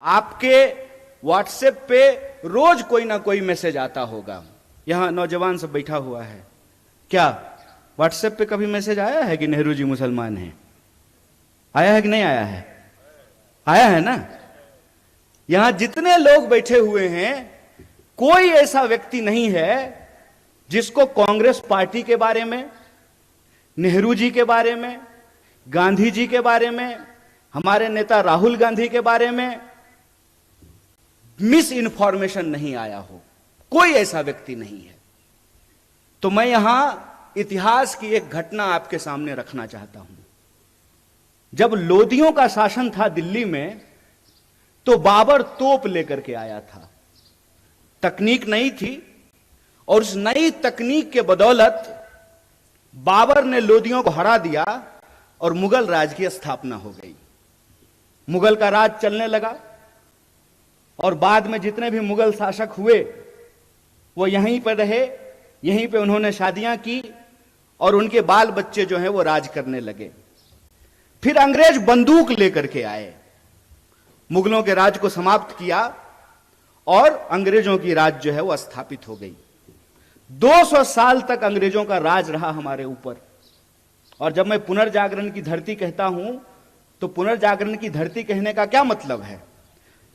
आपके व्हाट्सएप पे रोज कोई ना कोई मैसेज आता होगा। यहां नौजवान सब बैठा हुआ है, क्या व्हाट्सएप पे कभी मैसेज आया है कि नेहरू जी मुसलमान हैं? आया है कि नहीं आया है? आया है ना। यहां जितने लोग बैठे हुए हैं, कोई ऐसा व्यक्ति नहीं है जिसको कांग्रेस पार्टी के बारे में, नेहरू जी के बारे में, गांधी जी के बारे में, हमारे नेता राहुल गांधी के बारे में मिस इन्फॉर्मेशन नहीं आया हो। कोई ऐसा व्यक्ति नहीं है। तो मैं यहां इतिहास की एक घटना आपके सामने रखना चाहता हूं। जब लोदियों का शासन था दिल्ली में, तो बाबर तोप लेकर के आया था। तकनीक नई थी और उस नई तकनीक के बदौलत बाबर ने लोदियों को हरा दिया और मुगल राज की स्थापना हो गई। मुगल का राज चलने लगा और बाद में जितने भी मुगल शासक हुए वो यहीं पर रहे, यहीं पे उन्होंने शादियां की और उनके बाल बच्चे जो हैं वो राज करने लगे। फिर अंग्रेज बंदूक लेकर के आए, मुगलों के राज को समाप्त किया और अंग्रेजों की राज जो है वो स्थापित हो गई। 200 साल तक अंग्रेजों का राज रहा हमारे ऊपर। और जब मैं पुनर्जागरण की धरती कहता हूं तो पुनर्जागरण की धरती कहने का क्या मतलब है?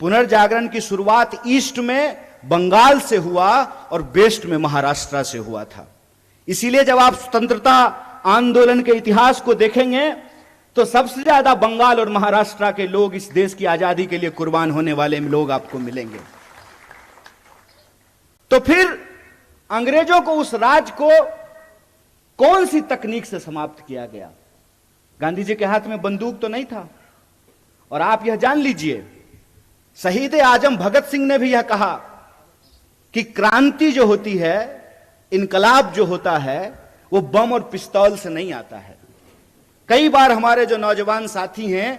पुनर्जागरण की शुरुआत ईस्ट में बंगाल से हुआ और वेस्ट में महाराष्ट्र से हुआ था। इसीलिए जब आप स्वतंत्रता आंदोलन के इतिहास को देखेंगे तो सबसे ज्यादा बंगाल और महाराष्ट्र के लोग इस देश की आजादी के लिए कुर्बान होने वाले लोग आपको मिलेंगे। तो फिर अंग्रेजों को, उस राज को कौन सी तकनीक से समाप्त किया गया? गांधी जी के हाथ में बंदूक तो नहीं था। और आप यह जान लीजिए, शहीद आजम भगत सिंह ने भी यह कहा कि क्रांति जो होती है, इनकलाब जो होता है, वो बम और पिस्तौल से नहीं आता है। कई बार हमारे जो नौजवान साथी हैं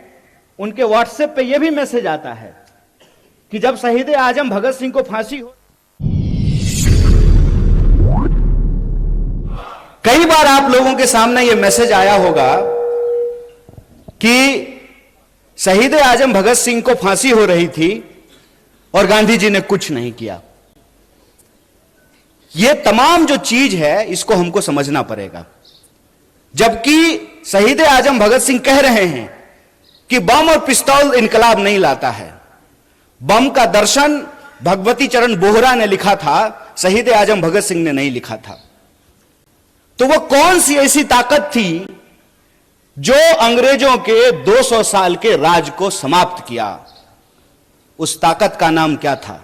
उनके व्हाट्सएप पे यह भी मैसेज आता है कि जब शहीद आजम भगत सिंह को फांसी हो। कई बार आप लोगों के सामने यह मैसेज आया होगा कि शहीद आजम भगत सिंह को फांसी हो रही थी और गांधी जी ने कुछ नहीं किया। यह तमाम जो चीज है इसको हमको समझना पड़ेगा। जबकि शहीद आजम भगत सिंह कह रहे हैं कि बम और पिस्तौल इनकलाब नहीं लाता है। बम का दर्शन भगवती चरण बोहरा ने लिखा था, शहीद आजम भगत सिंह ने नहीं लिखा था। तो वो कौन सी ऐसी ताकत थी जो अंग्रेजों के 200 साल के राज को समाप्त किया? उस ताकत का नाम क्या था?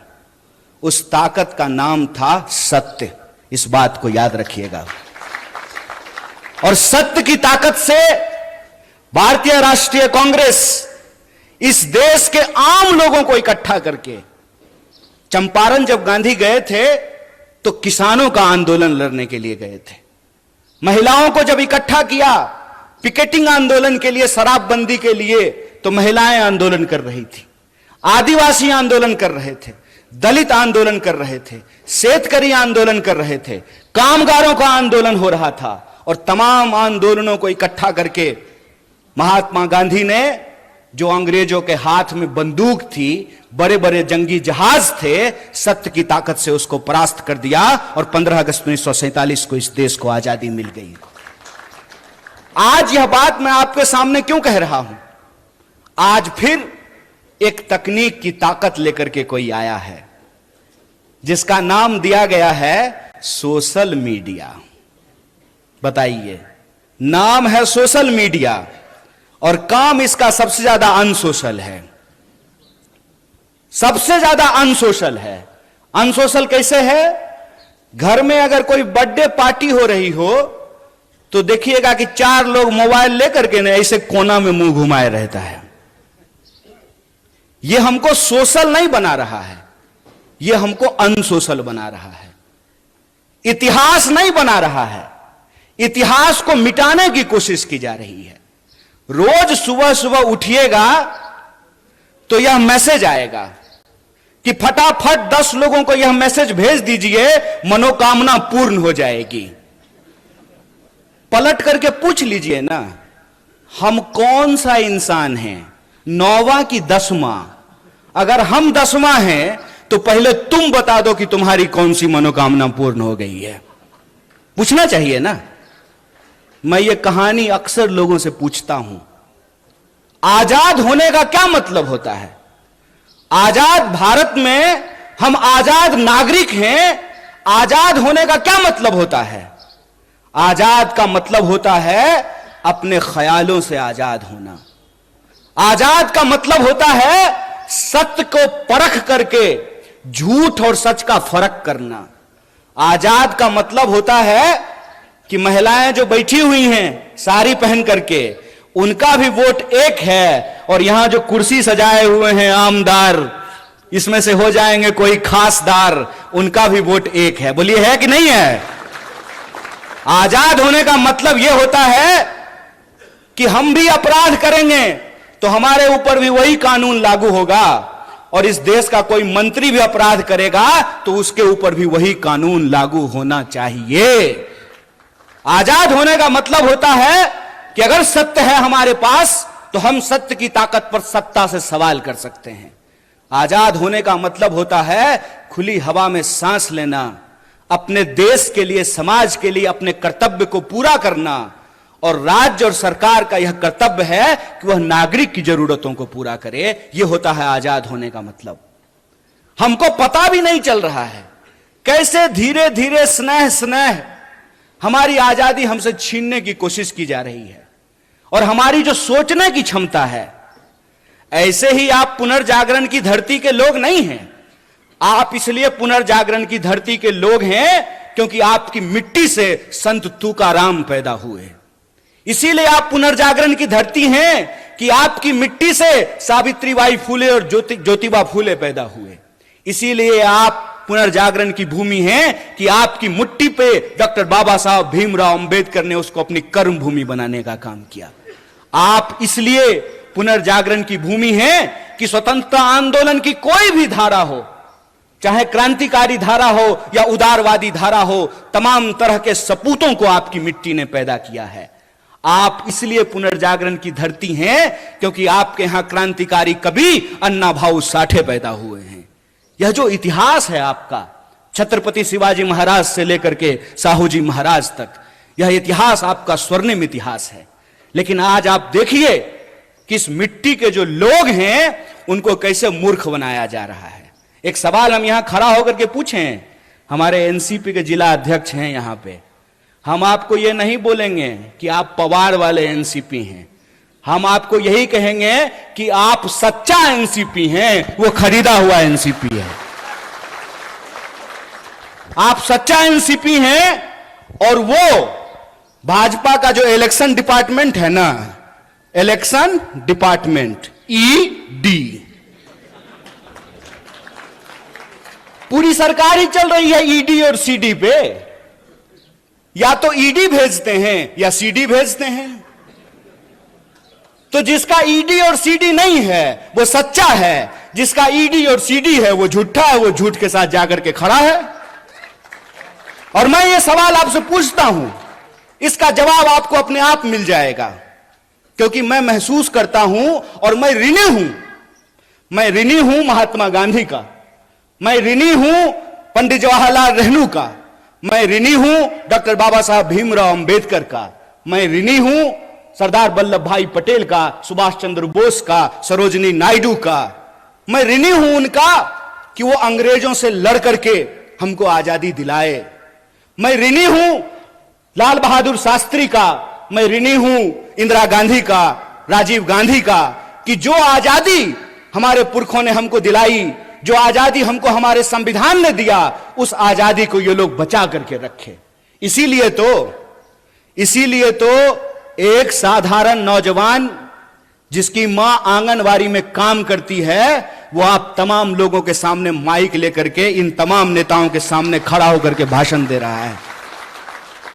उस ताकत का नाम था सत्य। इस बात को याद रखिएगा। और सत्य की ताकत से भारतीय राष्ट्रीय कांग्रेस इस देश के आम लोगों को इकट्ठा करके, चंपारण जब गांधी गए थे तो किसानों का आंदोलन लड़ने के लिए गए थे। महिलाओं को जब इकट्ठा किया पिकेटिंग आंदोलन के लिए, शराबबंदी के लिए, तो महिलाएं आंदोलन कर रही थी, आदिवासी आंदोलन कर रहे थे, दलित आंदोलन कर रहे थे, शेतकरी आंदोलन कर रहे थे, कामगारों का आंदोलन हो रहा था। और तमाम आंदोलनों को इकट्ठा करके महात्मा गांधी ने, जो अंग्रेजों के हाथ में बंदूक थी, बड़े बड़े जंगी जहाज थे, सत्य की ताकत से उसको परास्त कर दिया और 15 अगस्त 1947 को इस देश को आजादी मिल गई। आज यह बात मैं आपके सामने क्यों कह रहा हूं? आज फिर एक तकनीक की ताकत लेकर के कोई आया है जिसका नाम दिया गया है सोशल मीडिया। बताइए, नाम है सोशल मीडिया और काम इसका सबसे ज्यादा अनसोशल है। सबसे ज्यादा अनसोशल है। अनसोशल कैसे है? घर में अगर कोई बर्थडे पार्टी हो रही हो तो देखिएगा कि 4 लोग मोबाइल लेकर के ना ऐसे कोना में मुंह घुमाए रहता है। यह हमको सोशल नहीं बना रहा है, यह हमको अनसोशल बना रहा है। इतिहास नहीं बना रहा है, इतिहास को मिटाने की कोशिश की जा रही है। रोज सुबह सुबह उठिएगा तो यह मैसेज आएगा कि फटाफट 10 लोगों को यह मैसेज भेज दीजिए, मनोकामना पूर्ण हो जाएगी। पलट करके पूछ लीजिए ना, हम कौन सा इंसान हैं, 9वां की 10वां? अगर हम 10वां हैं तो पहले तुम बता दो कि तुम्हारी कौन सी मनोकामना पूर्ण हो गई है। पूछना चाहिए ना। मैं ये कहानी अक्सर लोगों से पूछता हूं, आजाद होने का क्या मतलब होता है? आजाद भारत में हम आजाद नागरिक हैं। आजाद होने का क्या मतलब होता है? आजाद का मतलब होता है अपने ख्यालों से आजाद होना। आजाद का मतलब होता है सत्य को परख करके झूठ और सच का फर्क करना। आजाद का मतलब होता है कि महिलाएं जो बैठी हुई हैं साड़ी पहन करके, उनका भी वोट एक है, और यहां जो कुर्सी सजाए हुए हैं आमदार, इसमें से हो जाएंगे कोई खासदार, उनका भी वोट एक है। बोलिए है कि नहीं है? आजाद होने का मतलब यह होता है कि हम भी अपराध करेंगे तो हमारे ऊपर भी वही कानून लागू होगा, और इस देश का कोई मंत्री भी अपराध करेगा तो उसके ऊपर भी वही कानून लागू होना चाहिए। आजाद होने का मतलब होता है कि अगर सत्य है हमारे पास तो हम सत्य की ताकत पर सत्ता से सवाल कर सकते हैं। आजाद होने का मतलब होता है खुली हवा में सांस लेना, अपने देश के लिए, समाज के लिए अपने कर्तव्य को पूरा करना, और राज्य और सरकार का यह कर्तव्य है कि वह नागरिक की जरूरतों को पूरा करे। यह होता है आजाद होने का मतलब। हमको पता भी नहीं चल रहा है कैसे धीरे धीरे स्नेह स्नेह हमारी आजादी हमसे छीनने की कोशिश की जा रही है, और हमारी जो सोचने की क्षमता है। ऐसे ही आप पुनर्जागरण की धरती के लोग नहीं हैं। आप इसलिए पुनर्जागरण की धरती के लोग हैं क्योंकि आपकी मिट्टी से संत तुकाराम पैदा हुए। इसीलिए आप पुनर्जागरण की धरती हैं कि आपकी मिट्टी से सावित्रीबाई फूले और ज्योतिबा फूले पैदा हुए। इसीलिए आप पुनर्जागरण की भूमि है कि आपकी मुट्ठी पे डॉक्टर बाबा साहब भीमराव अंबेडकर ने उसको अपनी कर्म भूमि बनाने का काम किया। आप इसलिए पुनर्जागरण की भूमि है कि स्वतंत्रता आंदोलन की कोई भी धारा हो, चाहे क्रांतिकारी धारा हो या उदारवादी धारा हो, तमाम तरह के सपूतों को आपकी मिट्टी ने पैदा किया है। आप इसलिए पुनर्जागरण की धरती हैं क्योंकि आपके यहां क्रांतिकारी कवि अन्ना भाऊ साठे पैदा हुए हैं। यह जो इतिहास है आपका, छत्रपति शिवाजी महाराज से लेकर के साहू जी महाराज तक, यह इतिहास आपका स्वर्णिम इतिहास है। लेकिन आज आप देखिए कि इस मिट्टी के जो लोग हैं उनको कैसे मूर्ख बनाया जा रहा है। एक सवाल हम यहां खड़ा होकर के पूछें, हमारे एनसीपी के जिला अध्यक्ष हैं यहां पे, हम आपको यह नहीं बोलेंगे कि आप पवार वाले एनसीपी हैं। हम आपको यही कहेंगे कि आप सच्चा एनसीपी हैं, वो खरीदा हुआ एनसीपी है। आप सच्चा एनसीपी हैं, और वो भाजपा का जो इलेक्शन डिपार्टमेंट है ना, इलेक्शन डिपार्टमेंट ईडी, पूरी सरकार ही चल रही है ईडी और सीडी पे। या तो ईडी भेजते हैं या सीडी भेजते हैं। तो जिसका ईडी और सीडी नहीं है वो सच्चा है, जिसका ईडी और सीडी है वो झूठा है, वो झूठ के साथ जाकर के खड़ा है। और मैं ये सवाल आपसे पूछता हूं, इसका जवाब आपको अपने आप मिल जाएगा, क्योंकि मैं महसूस करता हूं और मैं ऋणी हूं। मैं ऋणी हूं महात्मा गांधी का, मैं ऋणी हूं पंडित जवाहरलाल नेहरू का, मैं ऋणी हूं डॉक्टर बाबा साहब भीमराव अंबेडकर का, मैं ऋणी हूं सरदार वल्लभ भाई पटेल का, सुभाष चंद्र बोस का, सरोजिनी नायडू का। मैं ऋणी हूं उनका कि वो अंग्रेजों से लड़ करके हमको आजादी दिलाए। मैं ऋणी हूं लाल बहादुर शास्त्री का, मैं ऋणी हूं इंदिरा गांधी का, राजीव गांधी का, कि जो आजादी हमारे पुरखों ने हमको दिलाई, जो आजादी हमको हमारे संविधान ने दिया, उस आजादी को ये लोग बचा करके रखे। इसीलिए तो एक साधारण नौजवान जिसकी मां आंगनवाड़ी में काम करती है, वो आप तमाम लोगों के सामने माइक लेकर के इन तमाम नेताओं के सामने खड़ा होकर के भाषण दे रहा है।